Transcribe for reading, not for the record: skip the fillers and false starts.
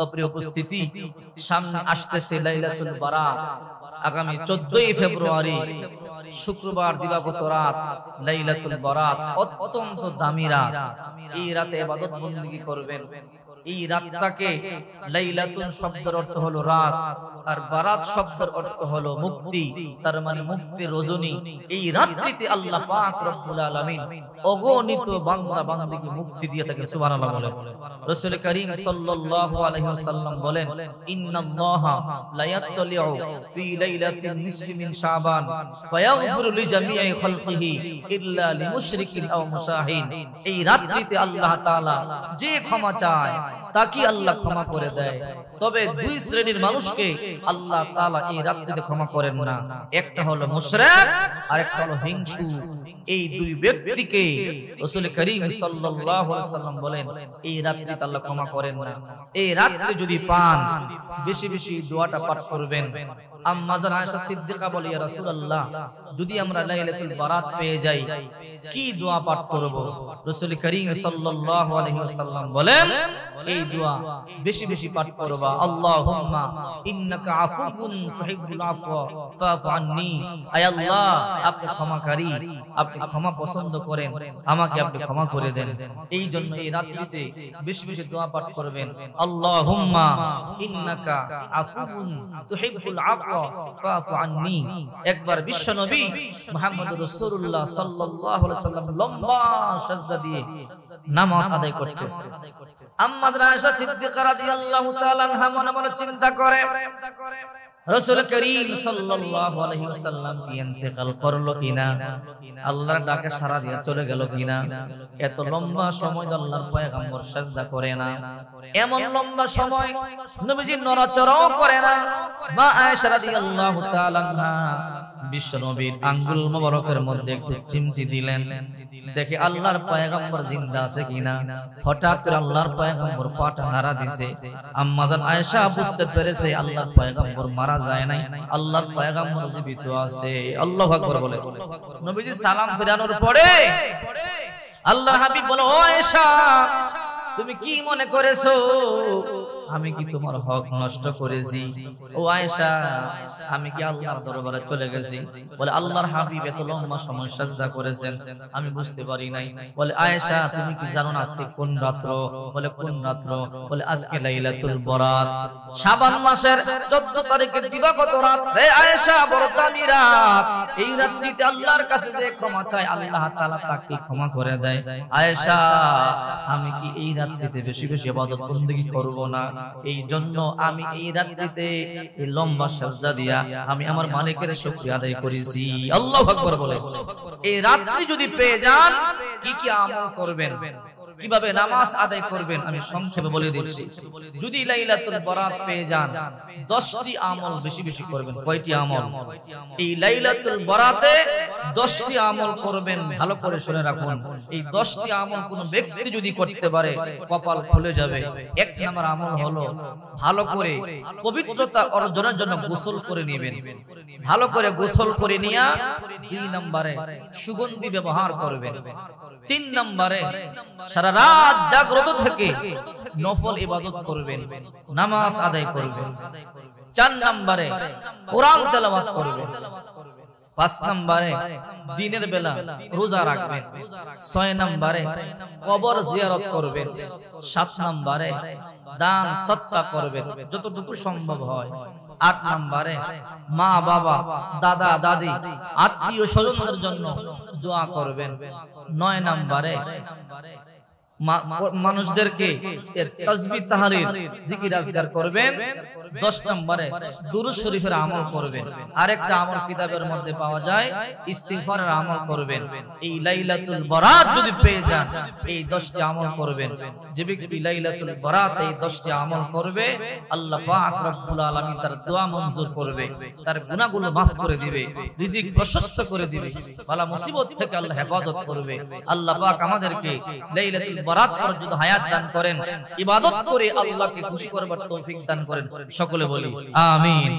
প্রিয় উপস্থিতি, সামনে আসতেছে লাইলাতুল বারাত। আগামী 14ই ফেব্রুয়ারি শুক্রবার দিবাগত রাত লাইলাতুল বারাত, অত্যন্ত দামি রাত। এই রাতে ইবাদত বندگی করবেন। এই রাতটাকে লাইলাতুল শব্দের অর্থ হলো রাত, আর বারাত শব্দের অর্থ হলো মুক্তি, তার মানে মুক্তির রজনী। এই রাত্রিতে আল্লাহ পাক রব্বুল আলামিন অগণিত বান্দা বান্দীকে মুক্তি দিয়ে থাকেন। সুবহানাল্লাহ বলেন। রাসূল কারীম সাল্লাল্লাহু আলাইহি ওয়াসাল্লাম বলেন, ইন্নাল্লাহা লা ইয়াত্তালিউ ফি লাইলাতিন নিসফি মিন শাবান ফায়াগফিরু লিজামিই খালকিহি ইল্লা লিমুশরিকিন আও মুশাহিন। এই রাত্রিতে আল্লাহ তাআলা যে ক্ষমা চায় তাকে আল্লাহ ক্ষমা করে দেয়, তবে দুই শ্রেণীর মানুষকে আল্লাহ তাআলা এই রাত্রিতে ক্ষমা করেন না। একটা হলো মুশরিক আর একটা হলো হিংসু। এই দুই ব্যক্তিকে রাসূল কারীম সাল্লাল্লাহু আলাইহি ওয়াসাল্লাম বলেন, এই রাত্রিতে আল্লাহ ক্ষমা করেন না। এই রাত্রি যদি পান, বেশি বেশি দোয়াটা পাঠ করবেন। আম্মা জান আয়েশা সিদ্দিকা বলে, ইয়া রাসূলুল্লাহ, যদি আমরা লাইলাতুল বারাত পেয়ে যাই, কি দোয়া পাঠ করব? রাসূল কারীম সাল্লাল্লাহু আলাইহি ওয়াসাল্লাম বলেন, এই দোয়া বেশি বেশি পাঠ করবা। আল্লাহুম্মা ইন্নাকা আফুউন তুহিব্বুল আফওয়া ফাফু আন্নী। আয় আল্লাহ, আপনি ক্ষমাকারী, আপনি ক্ষমা পছন্দ করেন, আমাকে আপনি ক্ষমা করে দেন। এই জন্য এই রাত্রিতে বেশি বেশি দোয়া পাঠ করবেন। আল্লাহুম্মা ইন্নাকা আফুউন তুহিব্বুল আফওয়া ফাফু আন্নী। একবার বিশ্ব নবী মুহাম্মদুর রাসূলুল্লাহ সাল্লাল্লাহু আলাইহি ওয়াসাল্লাম লম্বা সিজদা দিয়ে নামাজ আদায় করতেছে। আম্মা আয়েশা সিদ্দিকা রাদিয়াল্লাহু তাআলা আনহা মনে মনে চিন্তা করে, রাসূল কারীম সাল্লাল্লাহু আলাইহি ওয়াসাল্লাম কি ইন্তেকাল করলো কিনা, আল্লাহর ডাকে সাড়া দিয়ে চলে গেল কিনা। এত লম্বা সময় আল্লাহর পয়গম্বর সিজদা করে না, এমন লম্বা সময় নবীজি নড়াচড়াও করে না। মা আয়েশা রাদিয়াল্লাহু তাআলা আনহা বিশ্ব নবীর আঙ্গুল মোবারকের মধ্যে একটু চিমটি দিলেন, দেখে আল্লাহর পয়গম্বর জিন্দা আছে কিনা। হঠাৎ করে আল্লাহর পয়গম্বর পাটা নাড়া দিছে। আম্মা জান আয়েশা বুঝতে পেরেছে আল্লাহর পয়গম্বর মারা যায় নাই, আল্লাহর পয়গম্বর জীবিত আছে। আল্লাহু আকবার বলে। নবীজি সালাম ফিরানোর পরে আল্লাহর হাবিব বলে, ও আয়েশা, তুমি কি মনে করেছো আমি কি তোমার হক নষ্ট করেছি? ও আয়েশা, আমি কি আল্লাহর দরবারে চলে গেছি? বলে, আল্লাহর হাবিব এত লম্বা সময় সিজদা করেছেন, আমি বুঝতে পারি নাই। বলে, আয়েশা, তুমি কি জানো না আজকে কোন রাত্র? বলে, কোন রাত্র? বলে, আজকে লাইলাতুল বারাত, শাবান মাসের 14 তারিখের দিবাগত রাত। রে আয়েশা, বড় দামি রাত। এই রাত্রিতে আল্লাহর কাছে যে ক্ষমা চায়, আল্লাহ তাআলা তাকে ক্ষমা করে দেয়। আয়েশা, আমি কি এই রাত্রিতে বেশি বেশি ইবাদত বندگی করব না? এই জন্য আমি এই রাত্রিতে এই লম্বা সিজদা দিয়া আমি আমার মালিকের শুকরিয়া আদায় করেছি। আল্লাহু আকবার বলে। এই রাত্রি যদি পেয়ে যান, কি কি আমল করবেন, কিভাবে নামাজ আদায় করবেন, আমি সংক্ষেপে বলে দিচ্ছি। যদি লাইলাতুল বারাত পেয়ে যান, 10টি আমল বেশি বেশি করবেন। কয়টি আমল? এই লাইলাতুল বারাতে 10টি আমল করবেন। ভালো করে শুনে রাখুন। এই 10টি আমল কোন ব্যক্তি যদি করতে পারে, কপাল খুলে যাবে। এক নাম্বার আমল হলো, ভালো করে পবিত্রতা অর্জনের জন্য গোসল করে নেবেন। ভালো করে গোসল করে নিয়া 2 নম্বরে সুগন্ধি ব্যবহার করবেন। 3 নম্বরে সারা রাত জাগ্রত থেকে নফল ইবাদত করবেন, নামাজ আদায় করবেন। 4 নম্বরে কোরআন তেলাওয়াত করবেন। 5 নম্বরে দিনের বেলা রোজা রাখবেন। 6 নম্বরে কবর জিয়ারত করবেন। 7 নম্বরে দান সদকা করবেন যতটুকু সম্ভব হয়। 8 নম্বরে মা বাবা দাদা দাদি আত্মীয় স্বজনদের জন্য দোয়া করবেন। 9 নম্বরে মানুষদেরকে তাসবিহ তাহলিল জিকির আজকার করবেন। 10 নম্বরে দুরূদ শরীফের আমল করবেন। আরেকটা আমল কিতাবের মধ্যে পাওয়া যায়, ইস্তিগফারের আমল করবেন। এই লাইলাতুল বারাত যদি পেয়ে যান, এই 10টি আমল করবেন। যে ব্যক্তি লাইলাতুল বারাত এই 10টি আমল করবে, আল্লাহ পাক রব্বুল আলামিন তার দোয়া মঞ্জুর করবে, তার গুনাহগুলো maaf করে দিবে, রিজিক প্রশস্ত করে দিবে, বালা মুসিবত থেকে আল্লাহ হেফাজত করবে। আল্লাহ পাক আমাদেরকে লাইলাতুল বারাত পর্যন্ত হায়াত দান করেন, ইবাদত করে আল্লাহকে খুশি করবার তৌফিক দান করেন। সকলে বলি আমিন।